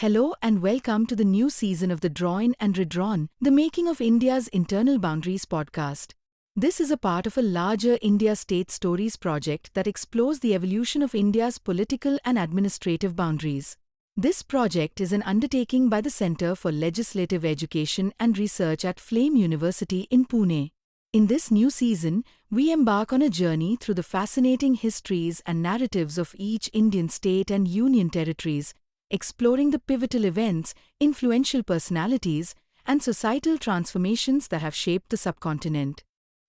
Hello and welcome to the new season of the Drawn and Redrawn, the Making of India's Internal Boundaries podcast. This is a part of a larger India State Stories project that explores the evolution of India's political and administrative boundaries. This project is an undertaking by the Centre for Legislative Education and Research at Flame University in Pune. In this new season, we embark on a journey through the fascinating histories and narratives of each Indian state and union territories, exploring the pivotal events, influential personalities, and societal transformations that have shaped the subcontinent.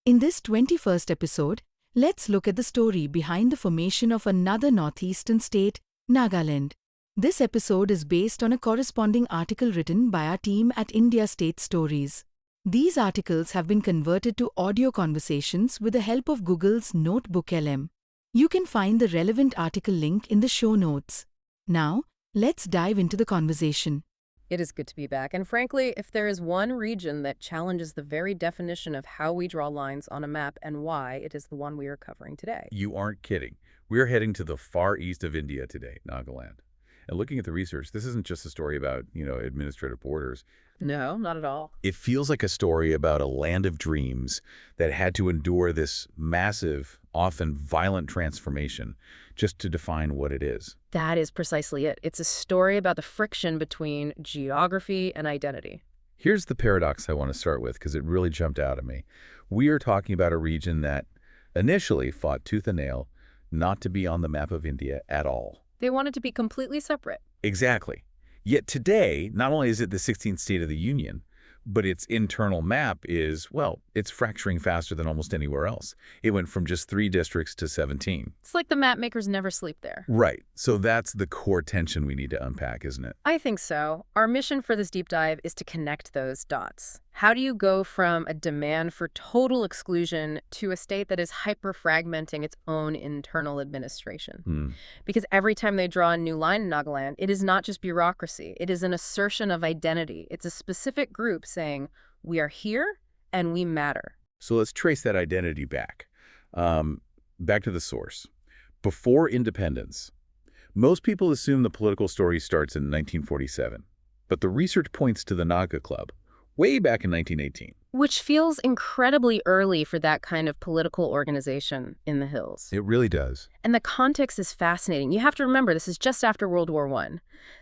In this 21st episode, let's look at the story behind the formation of another northeastern state, Nagaland. This episode is based on a corresponding article written by our team at India State Stories. These articles have been converted to audio conversations with the help of Google's Notebook LM. You can find the relevant article link in the show notes. Now, let's dive into the conversation. It is good to be back, and frankly, if there is one region that challenges the very definition of how we draw lines on a map and why, it is the one we are covering today. You aren't kidding. We're heading to the far east of India today, Nagaland. And looking at the research, this isn't just a story about, administrative borders. No, not at all. It feels like a story about a land of dreams that had to endure this massive, often violent transformation just to define what it is. That is precisely it. It's a story about the friction between geography and identity. Here's the paradox I want to start with because it really jumped out at me. We are talking about a region that initially fought tooth and nail not to be on the map of India at all. They wanted to be completely separate. Exactly. Yet today, not only is it the 16th state of the Union, but its internal map is, it's fracturing faster than almost anywhere else. It went from just 3 districts to 17. It's like the map makers never sleep there. Right. So that's the core tension we need to unpack, isn't it? I think so. Our mission for this deep dive is to connect those dots. How do you go from a demand for total exclusion to a state that is hyper-fragmenting its own internal administration? Because every time they draw a new line in Nagaland, it is not just bureaucracy. It is an assertion of identity. It's a specific group saying, we are here and we matter. So let's trace that identity back. Back to the source. Before independence, most people assume the political story starts in 1947. But the research points to the Naga Club, way back in 1918. Which feels incredibly early for that kind of political organization in the hills. It really does. And the context is fascinating. You have to remember, this is just after World War I.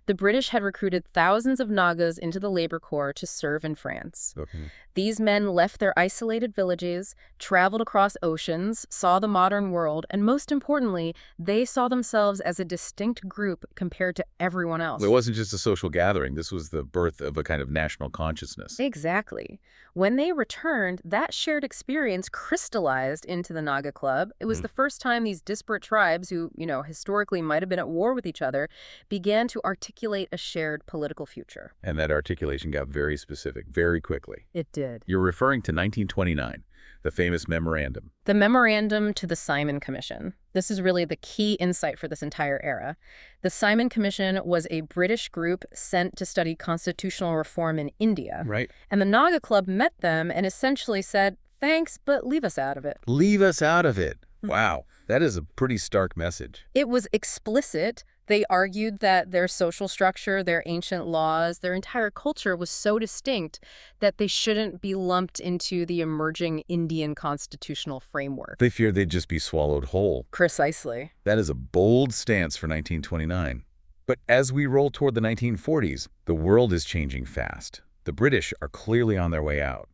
The British had recruited thousands of Nagas into the labor corps to serve in France. Okay. These men left their isolated villages, traveled across oceans, saw the modern world, and most importantly, they saw themselves as a distinct group compared to everyone else. It wasn't just a social gathering. This was the birth of a kind of national consciousness. Exactly. When they returned, that shared experience crystallized into the Naga Club. It was the first time these disparate tribes who, historically might have been at war with each other, began to articulate a shared political future. And that articulation got very specific, very quickly. It did. You're referring to 1929, the famous memorandum. The Memorandum to the Simon Commission. This is really the key insight for this entire era. The Simon Commission was a British group sent to study constitutional reform in India. Right. And the Naga Club met them and essentially said, thanks, but leave us out of it. Leave us out of it. Wow, that is a pretty stark message. It was explicit. They argued that their social structure, their ancient laws, their entire culture was so distinct that they shouldn't be lumped into the emerging Indian constitutional framework. They feared they'd just be swallowed whole. Precisely. That is a bold stance for 1929. But as we roll toward the 1940s, the world is changing fast. The British are clearly on their way out.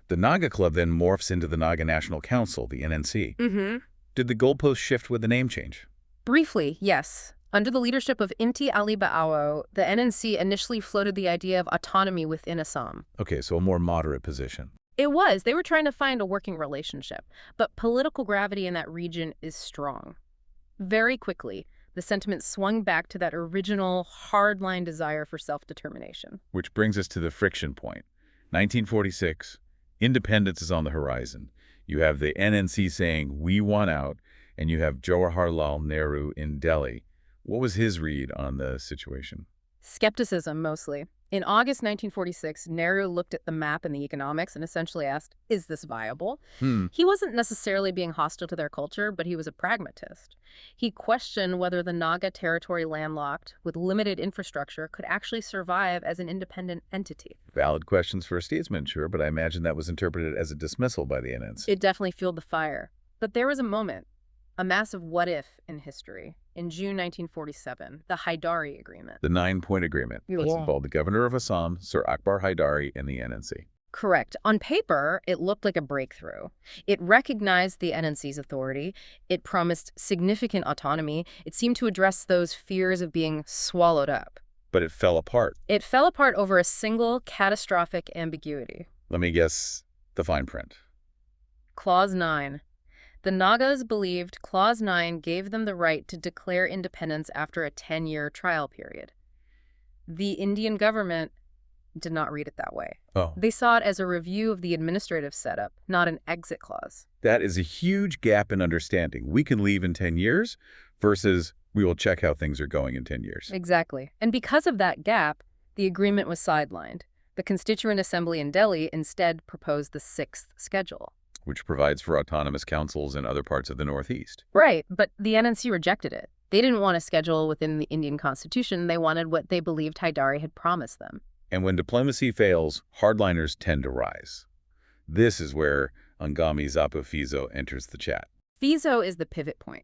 The Naga Club then morphs into the Naga National Council, the NNC. Did the goalposts shift with the name change? Briefly, yes. Under the leadership of Inti Ali Ba'ao, the NNC initially floated the idea of autonomy within Assam. Okay, so a more moderate position. It was. They were trying to find a working relationship. But political gravity in that region is strong. Very quickly, the sentiment swung back to that original hardline desire for self-determination. Which brings us to the friction point. 1946, independence is on the horizon. You have the NNC saying, we want out, and you have Jawaharlal Nehru in Delhi. What was his read on the situation? Skepticism, mostly. In August 1946, Nehru looked at the map and the economics and essentially asked, is this viable? He wasn't necessarily being hostile to their culture, but he was a pragmatist. He questioned whether the Naga territory landlocked, with limited infrastructure, could actually survive as an independent entity. Valid questions for a statesman, sure, but I imagine that was interpreted as a dismissal by the NNC. It definitely fueled the fire. But there was a moment, a massive what-if in history. In June 1947, the Haidari Agreement. The 9-point agreement, which involved the governor of Assam, Sir Akbar Haidari, and the NNC. Correct. On paper, it looked like a breakthrough. It recognized the NNC's authority. It promised significant autonomy. It seemed to address those fears of being swallowed up. But it fell apart. It fell apart over a single catastrophic ambiguity. Let me guess the fine print. Clause 9. The Nagas believed Clause 9 gave them the right to declare independence after a 10-year trial period. The Indian government did not read it that way. Oh. They saw it as a review of the administrative setup, not an exit clause. That is a huge gap in understanding. We can leave in 10 years versus we will check how things are going in 10 years. Exactly. And because of that gap, the agreement was sidelined. The Constituent Assembly in Delhi instead proposed the 6th schedule, which provides for autonomous councils in other parts of the Northeast. Right, but the NNC rejected it. They didn't want a schedule within the Indian Constitution. They wanted what they believed Haidari had promised them. And when diplomacy fails, hardliners tend to rise. This is where Angami Zapu Fizo enters the chat. Fizo is the pivot point.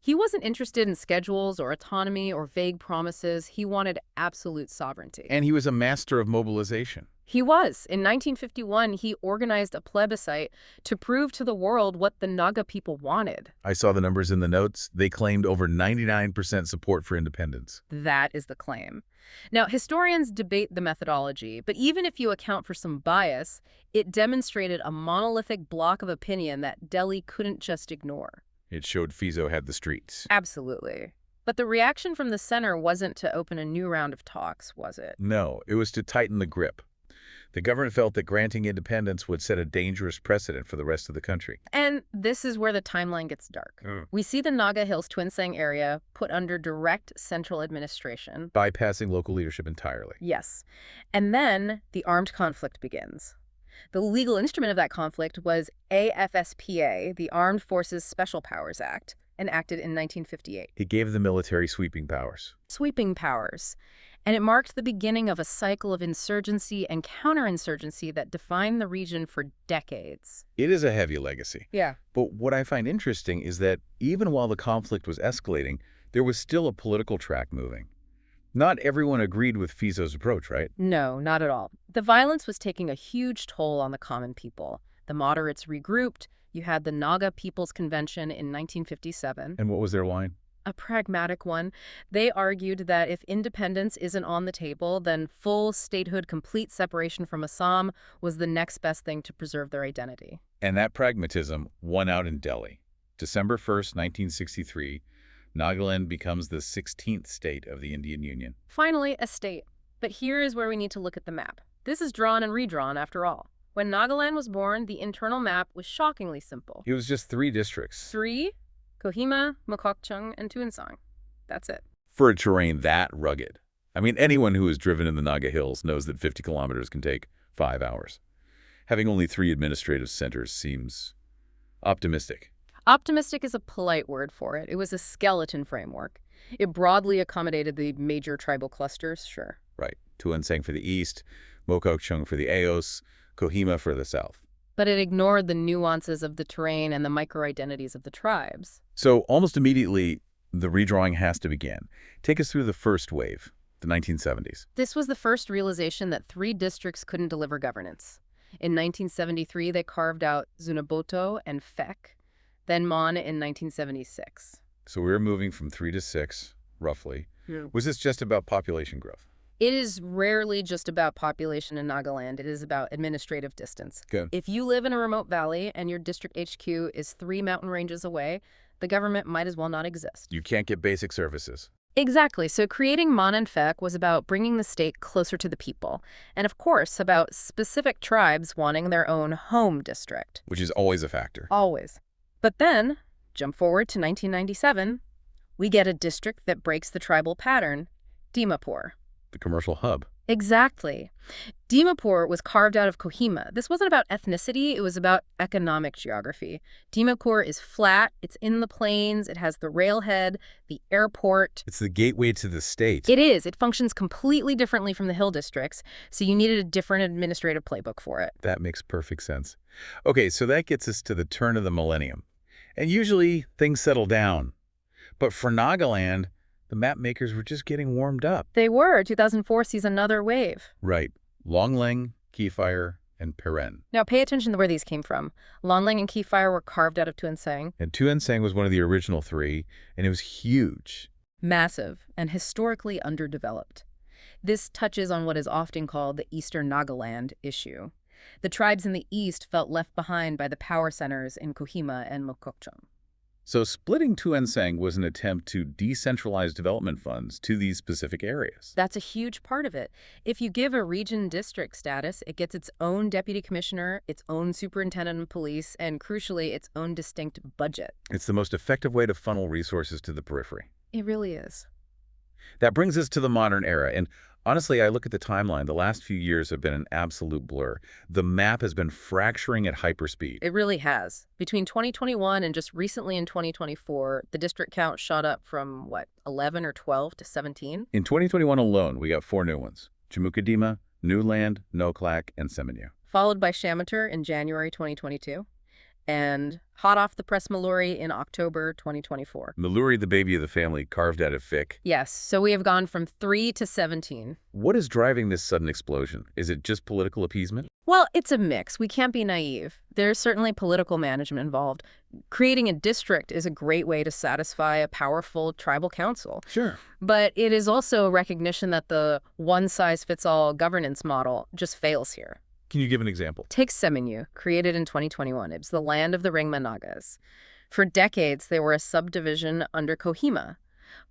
He wasn't interested in schedules or autonomy or vague promises. He wanted absolute sovereignty. And he was a master of mobilization. He was. In 1951, he organized a plebiscite to prove to the world what the Naga people wanted. I saw the numbers in the notes. They claimed over 99% support for independence. That is the claim. Now, historians debate the methodology, but even if you account for some bias, it demonstrated a monolithic block of opinion that Delhi couldn't just ignore. It showed Fizo had the streets. Absolutely. But the reaction from the center wasn't to open a new round of talks, was it? No, it was to tighten the grip. The government felt that granting independence would set a dangerous precedent for the rest of the country. And this is where the timeline gets dark. We see the Naga Hills Twinsang area put under direct central administration. Bypassing local leadership entirely. Yes. And then the armed conflict begins. The legal instrument of that conflict was AFSPA, the Armed Forces Special Powers Act, enacted in 1958. It gave the military sweeping powers. Sweeping powers. And it marked the beginning of a cycle of insurgency and counterinsurgency that defined the region for decades. It is a heavy legacy. Yeah. But what I find interesting is that even while the conflict was escalating, there was still a political track moving. Not everyone agreed with Fizo's approach, right? No, not at all. The violence was taking a huge toll on the common people. The moderates regrouped. You had the Naga People's Convention in 1957. And what was their line? A pragmatic one. They argued that if independence isn't on the table, then full statehood, complete separation from Assam was the next best thing to preserve their identity. And that pragmatism won out in Delhi. December 1st, 1963, Nagaland becomes the 16th state of the Indian Union. Finally, a state. But here is where we need to look at the map. This is drawn and redrawn, after all. When Nagaland was born, the internal map was shockingly simple. It was just 3 districts. 3? Kohima, Mokokchung, and Tuensang. That's it. For a terrain that rugged. I mean, anyone who has driven in the Naga Hills knows that 50 kilometers can take 5 hours. Having only 3 administrative centers seems optimistic. Optimistic is a polite word for it. It was a skeleton framework. It broadly accommodated the major tribal clusters, sure. Right. Tuensang for the east, Mokokchung for the Aos, Kohima for the south. But it ignored the nuances of the terrain and the micro-identities of the tribes. So almost immediately, the redrawing has to begin. Take us through the first wave, the 1970s. This was the first realization that 3 districts couldn't deliver governance. In 1973, they carved out Zunaboto and Fek, then Mon in 1976. So we were moving from 3 to 6, roughly. Yeah. Was this just about population growth? It is rarely just about population in Nagaland. It is about administrative distance. Good. If you live in a remote valley and your district HQ is 3 mountain ranges away, the government might as well not exist. You can't get basic services. Exactly. So creating Mon and Fek was about bringing the state closer to the people. And of course, about specific tribes wanting their own home district. Which is always a factor. Always. But then, jump forward to 1997, we get a district that breaks the tribal pattern, Dimapur. the commercial hub. Exactly. Dimapur was carved out of Kohima. This wasn't about ethnicity, it was about economic geography. Dimapur is flat, it's in the plains, it has the railhead, the airport. It's the gateway to the state. It is. It functions completely differently from the hill districts, so you needed a different administrative playbook for it. That makes perfect sense. Okay, so that gets us to the turn of the millennium. And usually things settle down. But for Nagaland, the map makers were just getting warmed up. They were. 2004 sees another wave. Right. Longling, Keyfire, and Peren. Now pay attention to where these came from. Longling and Keyfire were carved out of Tuensang. And Tuensang was one of the original three, and it was huge. Massive and historically underdeveloped. This touches on what is often called the Eastern Nagaland issue. The tribes in the east felt left behind by the power centers in Kohima and Mokokchung. So splitting Tuensang was an attempt to decentralize development funds to these specific areas. That's a huge part of it. If you give a region district status, it gets its own deputy commissioner, its own superintendent of police, and crucially, its own distinct budget. It's the most effective way to funnel resources to the periphery. It really is. That brings us to the modern era, and honestly, I look at the timeline. The last few years have been an absolute blur. The map has been fracturing at hyperspeed. It really has. Between 2021 and just recently in 2024, the district count shot up from, 11 or 12 to 17? In 2021 alone, we got 4 new ones: Jamukadima, Newland, Noklak, and Seminyu. Followed by Shamatur in January 2022, and hot off the press Maluri in October 2024. Maluri, the baby of the family, carved out of Fic. Yes, so we have gone from 3 to 17. What is driving this sudden explosion? Is it just political appeasement? Well, it's a mix. We can't be naive. There's certainly political management involved. Creating a district is a great way to satisfy a powerful tribal council. Sure. But it is also a recognition that the one-size-fits-all governance model just fails here. Can you give an example? Take Seminyu, created in 2021. It's the land of the Ringma Nagas. For decades, they were a subdivision under Kohima,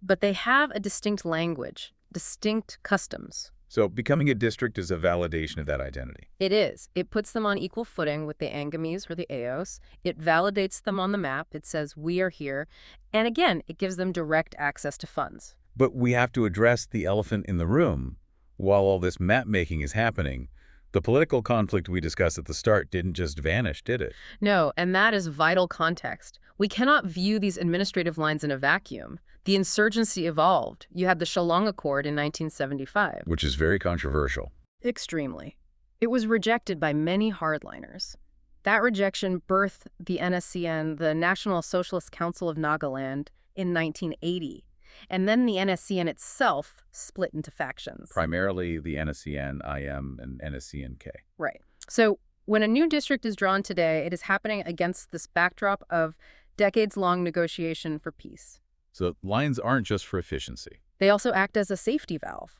but they have a distinct language, distinct customs. So becoming a district is a validation of that identity. It is. It puts them on equal footing with the Angamis or the Aos. It validates them on the map. It says, we are here. And again, it gives them direct access to funds. But we have to address the elephant in the room. While all this map making is happening, the political conflict we discussed at the start didn't just vanish, did it? No, and that is vital context. We cannot view these administrative lines in a vacuum. The insurgency evolved. You had the Shillong Accord in 1975. Which is very controversial. Extremely. It was rejected by many hardliners. That rejection birthed the NSCN, the National Socialist Council of Nagaland, in 1980. And then the NSCN itself split into factions. Primarily the NSCN, IM, and NSCN-K. Right. So when a new district is drawn today, it is happening against this backdrop of decades-long negotiation for peace. So lines aren't just for efficiency. They also act as a safety valve.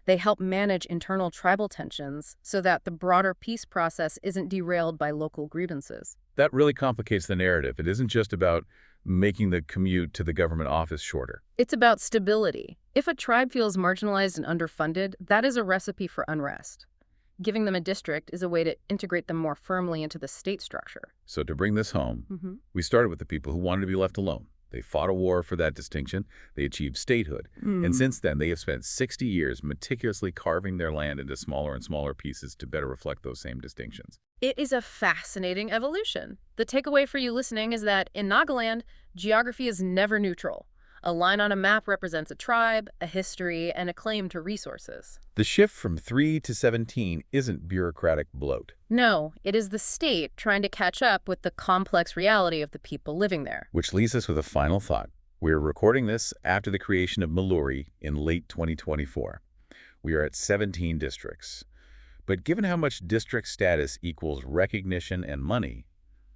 They help manage internal tribal tensions so that the broader peace process isn't derailed by local grievances. That really complicates the narrative. It isn't just about making the commute to the government office shorter. It's about stability. If a tribe feels marginalized and underfunded, that is a recipe for unrest. Giving them a district is a way to integrate them more firmly into the state structure. So to bring this home, we started with the people who wanted to be left alone. They fought a war for that distinction. They achieved statehood. And since then, they have spent 60 years meticulously carving their land into smaller and smaller pieces to better reflect those same distinctions. It is a fascinating evolution. The takeaway for you listening is that in Nagaland, geography is never neutral. A line on a map represents a tribe, a history, and a claim to resources. The shift from 3 to 17 isn't bureaucratic bloat. No, it is the state trying to catch up with the complex reality of the people living there. Which leaves us with a final thought. We're recording this after the creation of Maluri in late 2024. We are at 17 districts. But given how much district status equals recognition and money,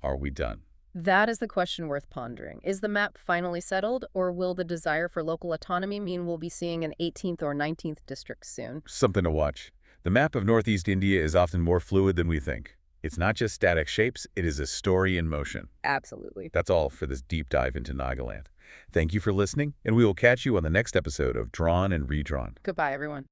are we done? That is the question worth pondering. Is the map finally settled, or will the desire for local autonomy mean we'll be seeing an 18th or 19th district soon? Something to watch. The map of Northeast India is often more fluid than we think. It's not just static shapes, it is a story in motion. Absolutely. That's all for this deep dive into Nagaland. Thank you for listening, and we will catch you on the next episode of Drawn and Redrawn. Goodbye, everyone.